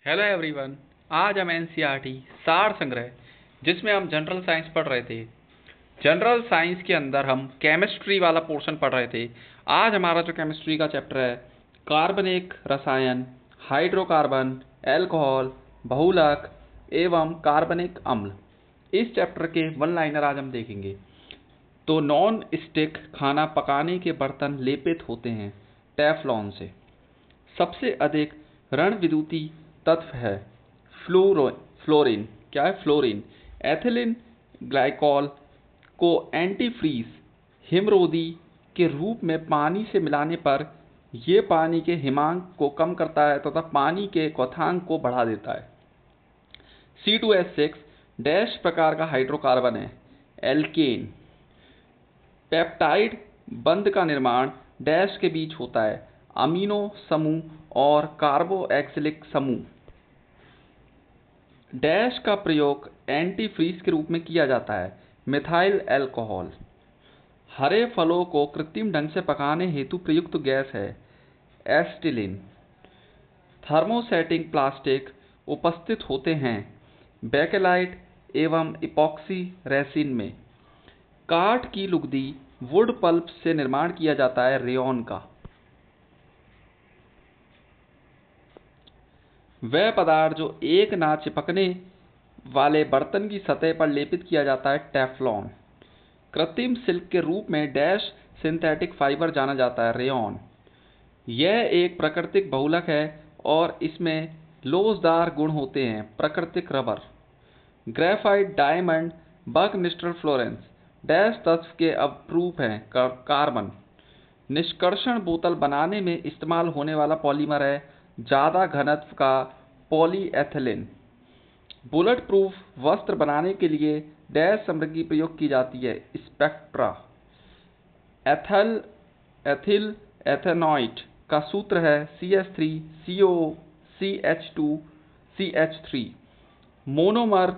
Hello everyone. आज हम NCERT सार संग्रह जिसमें हम जनरल साइंस पढ़ रहे थे। जनरल साइंस के अंदर हम केमिस्ट्री वाला पोर्शन पढ़ रहे थे। आज हमारा जो केमिस्ट्री का चैप्टर है कार्बनिक रसायन, हाइड्रोकार्बन, एल्कोहल, बहुलक एवं कार्बनिक अम्ल, इस चैप्टर के वन लाइनर आज हम देखेंगे। तो नॉन स्टिक खाना पकाने के बर्तन लेपित होते हैं टेफ्लॉन से। सबसे अधिक रणविद्युतीय तत्व है फ्लोरीन। क्या है? फ्लोरीन। एथिलीन ग्लाइकॉल को एंटीफ्रीज हिमरोधी के रूप में पानी से मिलाने पर यह पानी के हिमांक को कम करता है तथा पानी के क्वथनांक को बढ़ा देता है। C2H6 डैश प्रकार का हाइड्रोकार्बन है, एल्केन। पेप्टाइड बंध का निर्माण डैश के बीच होता है, अमीनो समूह और कार्बोक्सिलिक समूह। डैश का प्रयोग एंटीफ्रीज के रूप में किया जाता है, मिथाइल अल्कोहल। हरे फलों को कृत्रिम ढंग से पकाने हेतु प्रयुक्त गैस है, एसिटिलीन। थर्मोसेटिंग प्लास्टिक उपस्थित होते हैं बेकेलाइट एवं इपॉक्सी रेसिन में। काठ की लुगदी वुड पल्प से निर्माण किया जाता है, रेयॉन का। वह पदार्थ जो एक ना चिपकने वाले बर्तन की सतह पर लेपित किया जाता है, टेफ्लॉन। कृत्रिम सिल्क के रूप में डैश सिंथेटिक फाइबर जाना जाता है, रेयॉन। यह एक प्राकृतिक बहुलक है और इसमें लोचदार गुण होते हैं, प्राकृतिक rubber. Graphite, diamond, buckminsterfullerene dash तत्व के अपरूप हैं, कार्बन। निष्कर्षण बोतल बनाने में इस्तेमाल होने वाला पॉलीमर है ज्यादा घनत्व का पॉलीएथिलीन। बुलेट प्रूफ वस्त्र बनाने के लिए डैश सामग्री प्रयोग की जाती है, स्पेक्ट्रा। एथिल एथेनॉइट का सूत्र है CH3COCH2CH3। मोनोमर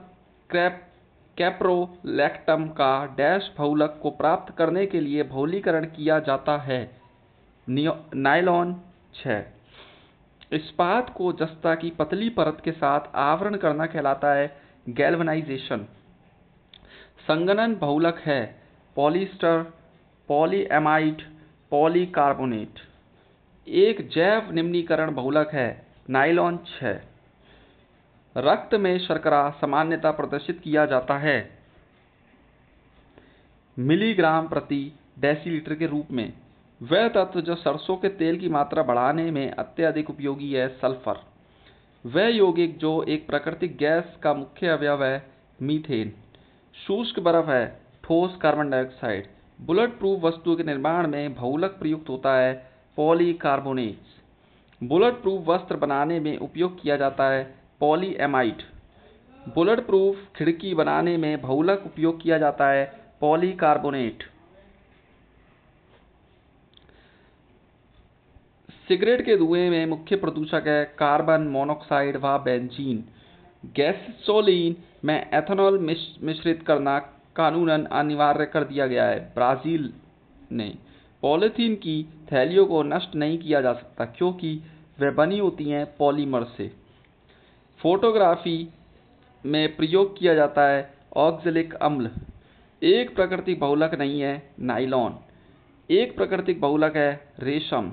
कैप्रोलैक्टम का डैश बहुलक को प्राप्त करने के लिए बहुलीकरण किया जाता है, नायलॉन 6। इस्पात को जस्ता की पतली परत के साथ आवरण करना कहलाता है, गैल्वेनाइजेशन। संघनन बहुलक है पॉलिएस्टर, पॉलीएमाइड, पॉलीकार्बोनेट। एक जैव निम्नीकरण बहुलक है, नायलॉन 6। रक्त में शर्करा सामान्यतः प्रदर्शित किया जाता है मिलीग्राम प्रति डेसीलीटर के रूप में। वह तत्व जो सरसों के तेल की मात्रा बढ़ाने में अत्यधिक उपयोगी है, सल्फर। वह यौगिक जो एक प्राकृतिक गैस का मुख्य अवयव है, मीथेन। शुष्क बर्फ है, ठोस कार्बन डाइऑक्साइड। बुलेट प्रूफ वस्तु के निर्माण में बहुलक प्रयुक्त होता है, पॉलीकार्बोनेट्स। बुलेट प्रूफ वस्त्र बनाने में उपयोग किया जाता है, पॉलीएमाइड। बुलेट प्रूफ खिड़की बनाने में बहुलक उपयोग किया जाता है, पॉलीकार्बोनेट। सिगरेट के धुएं में मुख्य प्रदूषक है कार्बन मोनोऑक्साइड व बेंजीन। गैसोलीन में एथेनॉल मिश्रित करना कानूनन अनिवार्य कर दिया गया है, ब्राजील ने। पॉलीथीन की थैलियों को नष्ट नहीं किया जा सकता क्योंकि वे बनी होती हैं पॉलीमर से। फोटोग्राफी में प्रयोग किया जाता है ऑक्जेलिक अम्ल। एक प्राकृतिक बहुलक नहीं है, नायलॉन। एक प्राकृतिक बहुलक है, रेशम।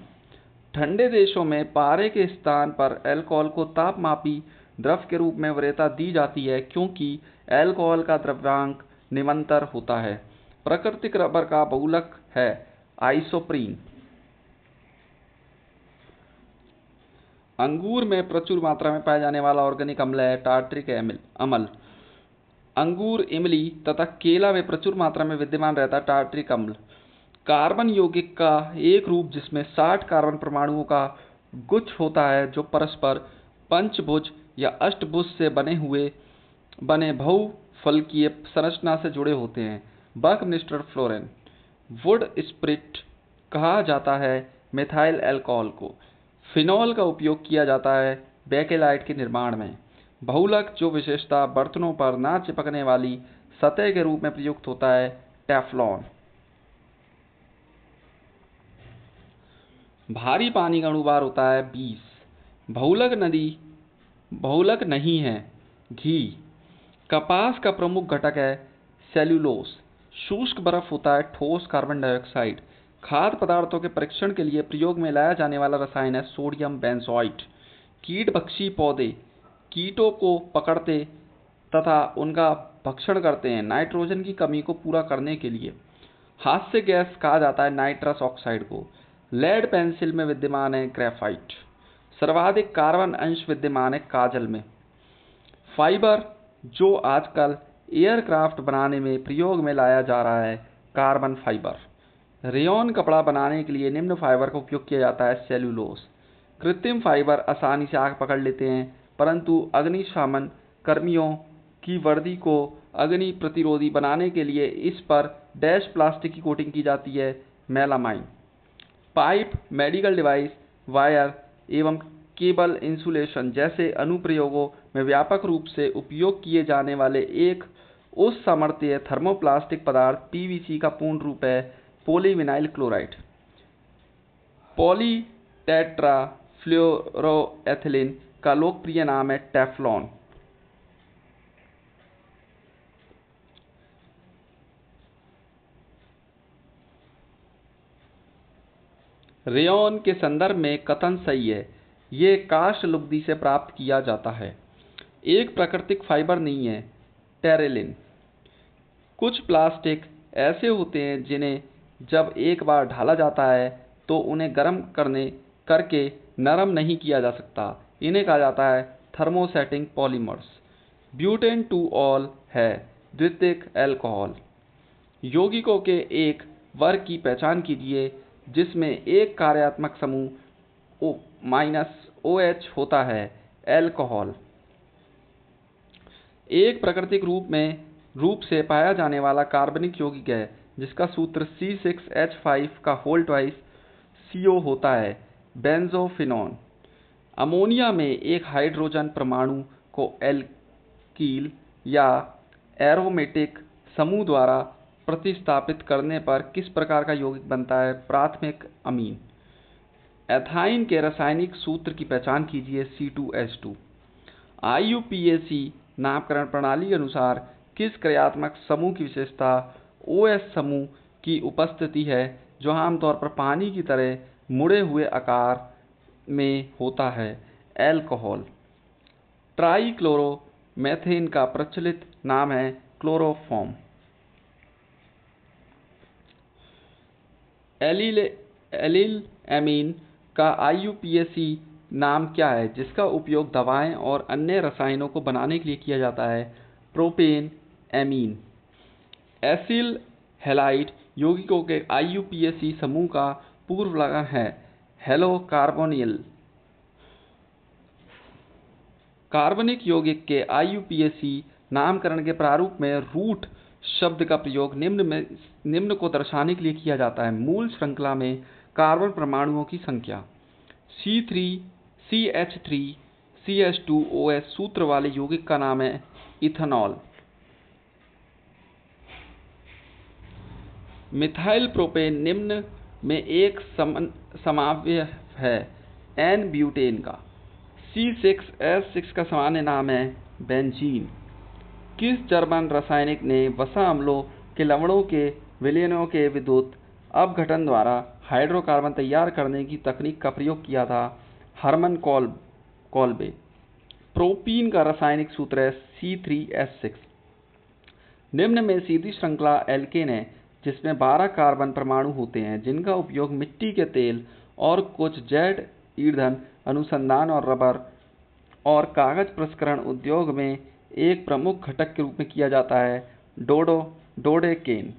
ठंडे देशों में पारे के स्थान पर अल्कोहल को तापमापी द्रव के रूप में वरीयता दी जाती है क्योंकि अल्कोहल का द्रव्यांक निरंतर होता है। प्राकृतिक रबर का बहुलक है, आइसोप्रीन। अंगूर में प्रचुर मात्रा में पाया जाने वाला ऑर्गेनिक अम्ल है, टार्ट्रिक अम्ल। अंगूर, इमली तथा केला में प्रचुर मात्रा में विद्यमान रहता है, टार्ट्रिक अम्ल। कार्बन यौगिक का एक रूप जिसमें 60 कार्बन परमाणुओं का गुच्छ होता है जो परस्पर पंचभुज या अष्टभुज से बने बहुफलकीय संरचना से जुड़े होते हैं, बकनिस्टर फ्लोरेन। वुड स्प्रिट कहा जाता है मिथाइल अल्कोहल को। फिनॉल का उपयोग किया जाता है बेकेलाइट के निर्माण में। बहुलक जो विशेषता बर्तनों पर ना चिपकने वाली सतह के रूप में प्रयुक्त होता है, टेफ्लॉन। भारी पानी का अणुभार होता है 20। बहुलक नदी बहुलक नहीं है। घी। कपास का प्रमुख घटक है सेल्यूलोस। शुष्क बर्फ होता है ठोस कार्बन डाइऑक्साइड। खाद्य पदार्थों के परीक्षण के लिए प्रयोग में लाया जाने वाला रसायन है सोडियम बेंजोइट। कीटभक्षी पौधे कीटों को पकड़ते तथा उनका भक्षण करते हैं नाइट्रोजन की कमी को पूरा करने के लिए। हास्य गैस कहा जाता है नाइट्रस ऑक्साइड को। लेड पेंसिल में विद्यमान है ग्रेफाइट। सर्वाधिक कार्बन अंश विद्यमान है काजल में। फाइबर जो आजकल एयरक्राफ्ट बनाने में प्रयोग में लाया जा रहा है कार्बन फाइबर। रेयॉन कपड़ा बनाने के लिए निम्न फाइबर का उपयोग किया जाता है सेल्यूलोस। कृत्रिम फाइबर आसानी से आग पकड़ लेते हैं परंतु अग्निशमन कर्मियों की वर्दी को अग्नि प्रतिरोधी बनाने के लिए इस पर डैश प्लास्टिक की कोटिंग की जाती है melamine. Pipe medical device wire एवं केबल इंसुलेशन जैसे अनुप्रयोगों में व्यापक रूप से उपयोग किए जाने वाले एक उच्च सामर्थ्य थर्मोप्लास्टिक पदार्थ पीवीसी का पूर्ण रूप है पॉलीविनाइल क्लोराइड। पॉलीटेट्राफ्लोरोएथिलीन का लोकप्रिय नाम है टेफ्लॉन। रेयॉन के संदर्भ में कथन सही है। ये काष्ठ लुगदी से प्राप्त किया जाता है। एक प्राकृतिक फाइबर नहीं है टेरेलिन। कुछ प्लास्टिक ऐसे होते हैं जिन्हें जब एक बार ढाला जाता है तो उन्हें गर्म करके नरम नहीं किया जा सकता। इन्हें कहा जाता है thermosetting polymers. Butane two all है द्वितीयक अल्कोहल। यौगिकों के एक वर्ग की पहचान कीजिए जिसमें एक कार्यात्मक समूह OH होता है अल्कोहल। एक प्राकृतिक रूप से पाया जाने वाला कार्बनिक यौगिक है जिसका सूत्र C6H5 CO होता है बेंजोफिनॉन। अमोनिया में एक हाइड्रोजन परमाणु को एल्कील या एरोमेटिक समूह द्वारा प्रतिस्थापित करने पर किस प्रकार का यौगिक बनता है प्राथमिक अमीन। एथाइन के रासायनिक सूत्र की पहचान कीजिए C2H2। IUPAC नामकरण प्रणाली के अनुसार किस क्रियात्मक समूह की विशेषता OH समूह की उपस्थिति है जो आमतौर पर पानी की तरह मुड़े हुए आकार में होता है अल्कोहल। ट्राइक्लोरोमेथेन का प्रचलित नाम है क्लोरोफॉर्म। एलिल एमीन का IUPAC नाम क्या है जिसका उपयोग दवाएं और अन्य रसायनों को बनाने के लिए किया जाता है प्रोपेन एमीन। एसिल हैलाइड यौगिकों के IUPAC समूह का पूर्व लक्षण है हेलो कार्बोनिल। कार्बनिक यौगिक के IUPAC नामकरण के प्रारूप में रूट शब्द का प्रयोग निम्न को दर्शाने के लिए किया जाता है मूल श्रृंखला में कार्बन परमाणुओं की संख्या। C3CH3CH2OH सूत्र वाले यौगिक का नाम है इथेनॉल। मिथाइल प्रोपेन निम्न में एक समावयव है N ब्यूटेन का। C6H6 का सामान्य नाम है बेंजीन। किस जर्मन रासायनिक ने वसा अम्लों के लवणों के विलयनों के विद्युत अपघटन द्वारा हाइड्रोकार्बन तैयार करने की तकनीक का प्रयोग किया था हर्मन कोल्बे। प्रोपीन का रासायनिक सूत्र है C3H6। निम्न में सीधी श्रृंखला एल्केन है जिसमें 12 कार्बन परमाणु होते हैं जिनका उपयोग मिट्टी के तेल और कुछ जैव ईंधन अनुसंधान और रबर और कागज प्रसंस्करण उद्योग में एक प्रमुख घटक के रूप में किया जाता है डोडेकेन।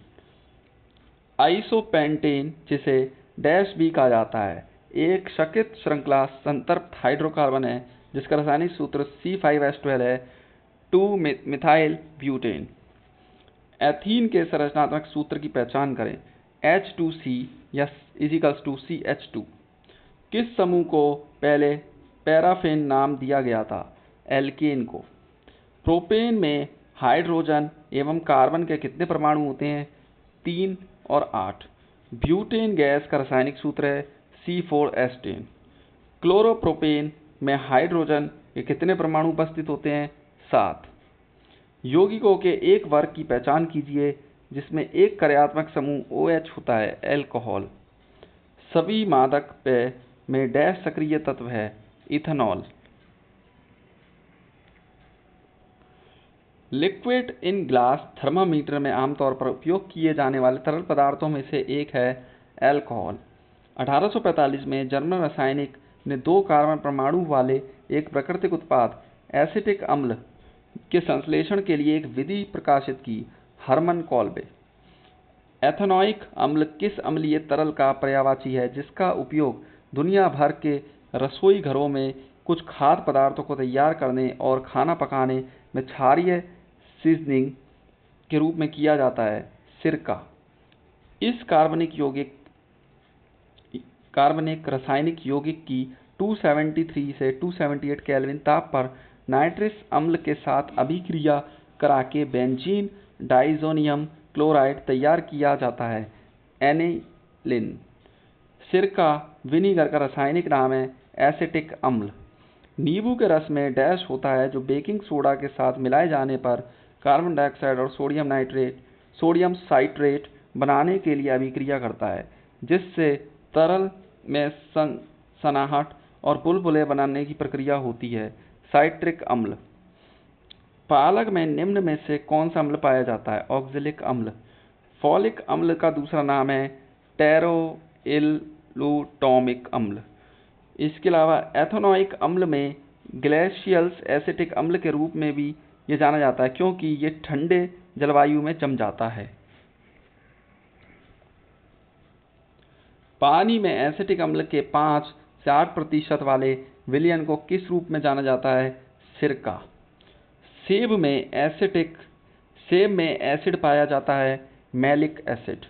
आइसोपेंटेन जिसे डैश भी कहा जाता है एक शकित श्रृंखला संतृप्त हाइड्रोकार्बन है जिसका रासायनिक सूत्र C5H12 है 2-मिथाइल ब्यूटेन। एथीन के संरचनात्मक सूत्र की पहचान करें H2C या CH2। किस समूह को पहले पैराफेन नाम दिया गया था एल्केन को। प्रोपेन में हाइड्रोजन एवं कार्बन के कितने परमाणु होते हैं 3 और 8। ब्यूटेन गैस का रासायनिक सूत्र है C4H10। क्लोरोप्रोपेन में हाइड्रोजन के कितने परमाणु उपस्थित होते हैं? 7। यौगिकों के एक वर्ग की पहचान कीजिए जिसमें एक कार्यात्मक समूह OH होता है, अल्कोहल। सभी मादक पेय में डैश सक्रिय तत्व है, ethanol. Liquid in glass thermometer में आमतौर पर उपयोग किए जाने वाले तरल पदार्थों में से एक है अल्कोहल। 1845 में जर्मन रासायनिक ने 2 कार्बन परमाणु वाले एक प्राकृतिक उत्पाद एसिटिक अम्ल के संश्लेषण के लिए एक विधि प्रकाशित की, हर्मन कोल्बे। एथेनोइक अम्ल किस अम्लीय तरल का पर्यायवाची है जिसका उपयोग दुनिया भर के रसोई घरों में कुछ खाद्य पदार्थों को तैयार करने और खाना पकाने में क्षारीय सीजनिंग के रूप में किया जाता है? सिरका। इस कार्बनिक रासायनिक यौगिक की 273 से 278 केल्विन ताप पर नाइट्रस अम्ल के साथ अभिक्रिया करा के बेंजीन डाइज़ोनियम क्लोराइड तैयार किया जाता है, एनिलीन। सिरका विनीगर का रासायनिक नाम है, एसिटिक अम्ल। नींबू के रस में डैश होता है जो बेकिंग सोडा के साथ मिलाए जाने पर कार्बन डाइऑक्साइड और सोडियम साइट्रेट बनाने के लिए अभिक्रिया करता है, जिससे तरल में सनसनाहट और बुलबुले बनाने की प्रक्रिया होती है, साइट्रिक अम्ल। पालक में निम्न में से कौन सा अम्ल पाया जाता है? ऑक्जेलिक अम्ल। फॉलिक अम्ल का दूसरा नाम है टेरोइल्लुटोमिक अम्ल। इसके अलावा एथेनोइक अम्ल में ग्लेशियस एसिटिक अम्ल के रूप में भी ये जाना जाता है क्योंकि ये ठंडे जलवायु में जम जाता है। पानी में एसिटिक अम्ल के 5 से 8% वाले विलयन को किस रूप में जाना जाता है? सिरका। सेब में एसिड पाया जाता है, मैलिक एसिड।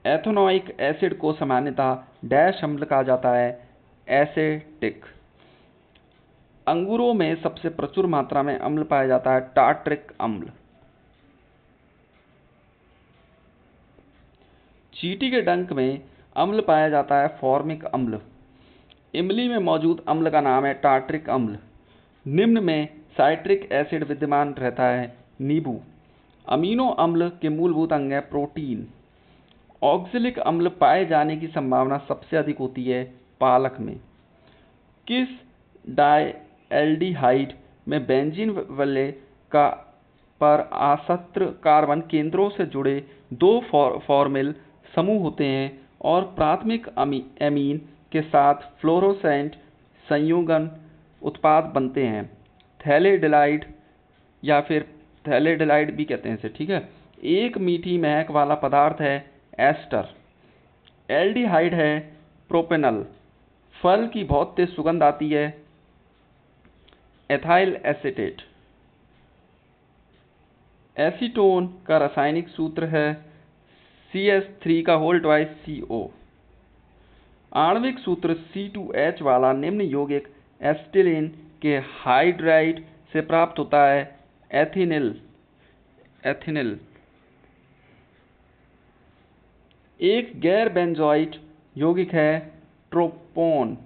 एथेनोइक एसिड को सामान्यतः डैश अम्ल कहा जाता है, एसेटिक। अंगूरों में सबसे प्रचुर मात्रा में अम्ल पाया जाता है, टार्ट्रिक अम्ल। चींटी के डंक में अम्ल पाया जाता है, फॉर्मिक अम्ल। इमली में मौजूद अम्ल का नाम है टार्ट्रिक अम्ल। निम्न में साइट्रिक एसिड विद्यमान रहता है, नींबू। अमीनो अम्ल के मूलभूत अंग है, प्रोटीन। ऑक्जेलिक अम्ल पाए जाने की संभावना सबसे अधिक होती है, पालक में। किस डायएल्डिहाइड में बेंजीन वलय का पर आसत्र कार्बन केंद्रों से जुड़े 2 फॉर्मिल समूह होते हैं और प्राथमिक एमीन के साथ फ्लोरोसेंट संयुग्मन उत्पाद बनते हैं, थैलेडेलाइड या फिर थैलेडेलाइड भी कहते हैं इसे, ठीक है। एक मीठी महक वाला पदार्थ है, एस्टर। एल्डिहाइड है, प्रोपेनल। फल की बहुत तेज सुगंध आती है, एथाइल एसीटेट। एसीटोन का रासायनिक सूत्र है CS3CO। आणविक सूत्र C2H वाला निम्न यौगिक एसिटिलीन के हाइड्राइड से प्राप्त होता है, एथिनिल। एक गैर बेंजोइट यौगिक है, ट्रोपोन।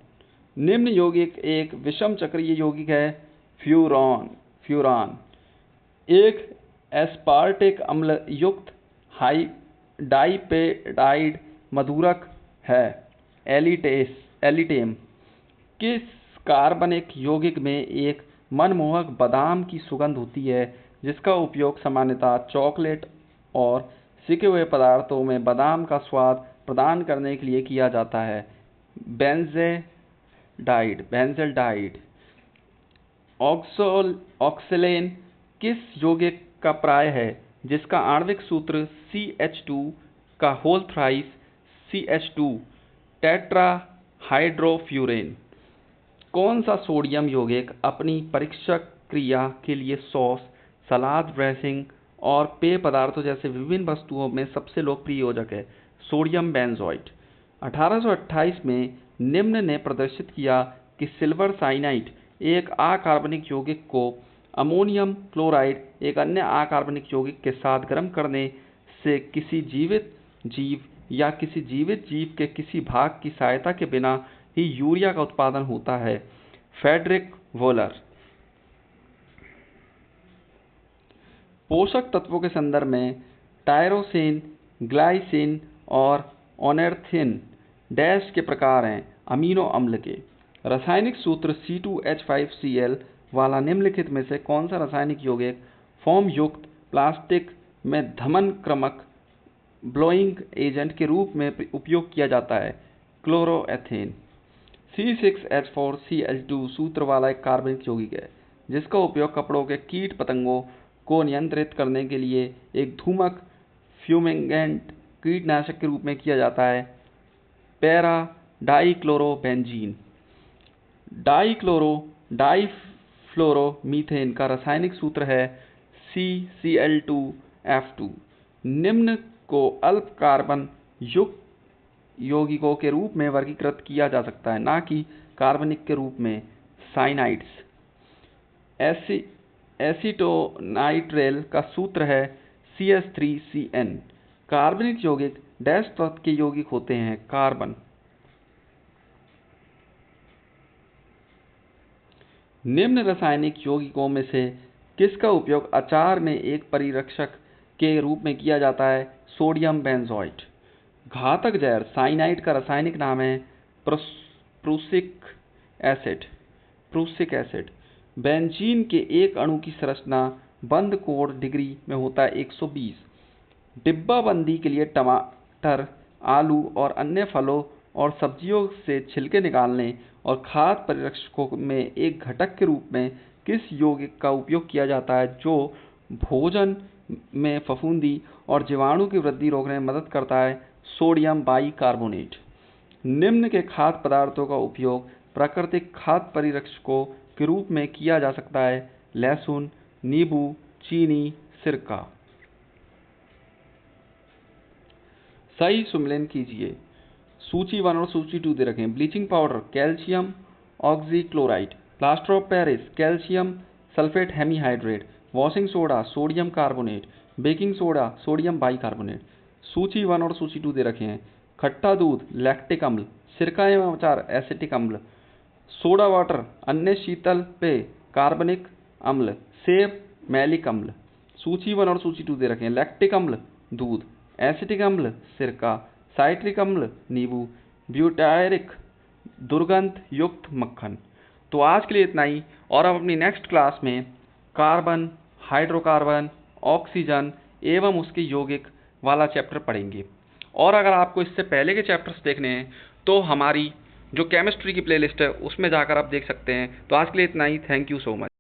निम्न यौगिक एक विषम चक्रीय यौगिक है, फ्यूरान। एक एस्पार्टिक अम्ल युक्त डाइपेप्टाइड मधुरक है, एलिटेम। किस कार्बनिक यौगिक में एक मनमोहक बादाम की सुगंध होती है जिसका उपयोग सामान्यतः चॉकलेट और सिके हुए पदार्थों में बादाम का स्वाद प्रदान करने के लिए किया जाता है, बेंज़ेल्डाइड। ऑक्सलेन किस यौगिक का पर्याय है जिसका आणविक सूत्र CH2 का होल थ्राइस CH2 टेट्राहाइड्रोफ्यूरेन। कौन सा सोडियम यौगिक अपनी परीक्षक क्रिया के लिए सॉस, सलाद ड्रेसिंग और पेय पदार्थों जैसे विभिन्न वस्तुओं में सबसे लोकप्रिय योजक है, सोडियम बेंजोएट। 1828 में निम्न ने प्रदर्शित किया कि सिल्वर साइनाइड एक अकार्बनिक यौगिक को अमोनियम क्लोराइड एक अन्य अकार्बनिक यौगिक के साथ गर्म करने से किसी जीवित जीव या किसी जीवित जीव के किसी भाग की सहायता के बिना ही यूरिया का उत्पादन होता है, फ्रेडरिक वोलर। पोषक तत्वों के संदर्भ में टायरोसिन, ग्लाइसिन और ऑर्निथिन डैश के प्रकार हैं अमीनो अम्ल के। रासायनिक सूत्र C2H5Cl वाला निम्नलिखित में से कौन सा रासायनिक यौगिक फोम युक्त प्लास्टिक में धमन क्रमक ब्लोइंग एजेंट के रूप में उपयोग किया जाता है? क्लोरोएथेन। C6H4Cl2 सूत्र वाला एक कार्बनिक यौगिक है जिसका उपयोग कपड़ों के कीट पतंगों को नियंत्रित करने के लिए एक धूमक फ्यूमिगेंट कीटनाशक के रूप में किया जाता है। Para dichlorobenzene. डाइक्लोरो डाइफ्लोरोमीथेन का रासायनिक सूत्र है CCl2F2। निम्न को अल्प कार्बन युक्त यौगिकों के रूप में वर्गीकृत किया जा सकता है, ना कि कार्बनिक के रूप में। साइनाइड्स। एसीटोनाइट्रेल का सूत्र है CH3CN। कार्बनिक यौगिक डैश तत्व के यौगिक होते हैं? कार्बन। निम्न रासायनिक यौगिकों में से किसका उपयोग अचार में एक परिरक्षक के रूप में किया जाता है? Sodium benzoate. घातक जहर साइनाइड का रासायनिक नाम है प्रूसिक एसिड। बेंजीन के एक अणु की संरचना बंद कोण डिग्री में होता है 120। डिब्बाबंदी के लिए टमाटर, आलू और अन्य फलों और सब्जियों से छिलके निकालने और खाद्य परिरक्षकों में एक घटक के रूप में किस यौगिक का उपयोग किया जाता है जो भोजन में फफूंदी और जीवाणु की वृद्धि रोकने में मदद करता है? Sodium bicarbonate. निम्न के खाद्य पदार्थों का उपयोग प्राकृतिक खाद्य परिरक्षकों के रूप में किया जा सकता है? लहसुन, नींबू, चीनी, सिरका। सही सुमेलन कीजिए। सूची 1 और सूची 2 दे रखें। Bleaching powder calcium oxychloride, plaster of Paris calcium sulphate hemihydrate, washing soda sodium carbonate, baking soda sodium bicarbonate. सूची 1 और सूची 2 दे रखे हैं। खट्टा दूध लैक्टिक अम्ल, सिरका एवं अचार एसिटिक अम्ल, सोडा वाटर अन्य शीतल पेय कार्बनिक अम्ल, सेब मैलिक अम्ल। सूची 1 और सूची 2 दे रखे हैं। लैक्टिक अम्ल दूध, एसिटिक अम्ल सिरका, साइट्रिक अम्ल नींबू, ब्यूटायरिक दुर्गंध युक्त मक्खन। तो आज के लिए इतना ही, और अब अपनी नेक्स्ट क्लास में कार्बन, हाइड्रोकार्बन, ऑक्सीजन एवं उसके यौगिक वाला चैप्टर पढ़ेंगे। और अगर आपको इससे पहले के चैप्टर्स देखने हैं तो हमारी जो केमिस्ट्री की प्लेलिस्ट है उसमें जाकर आप देख सकते हैं। तो आज के लिए इतना ही। Thank you so much.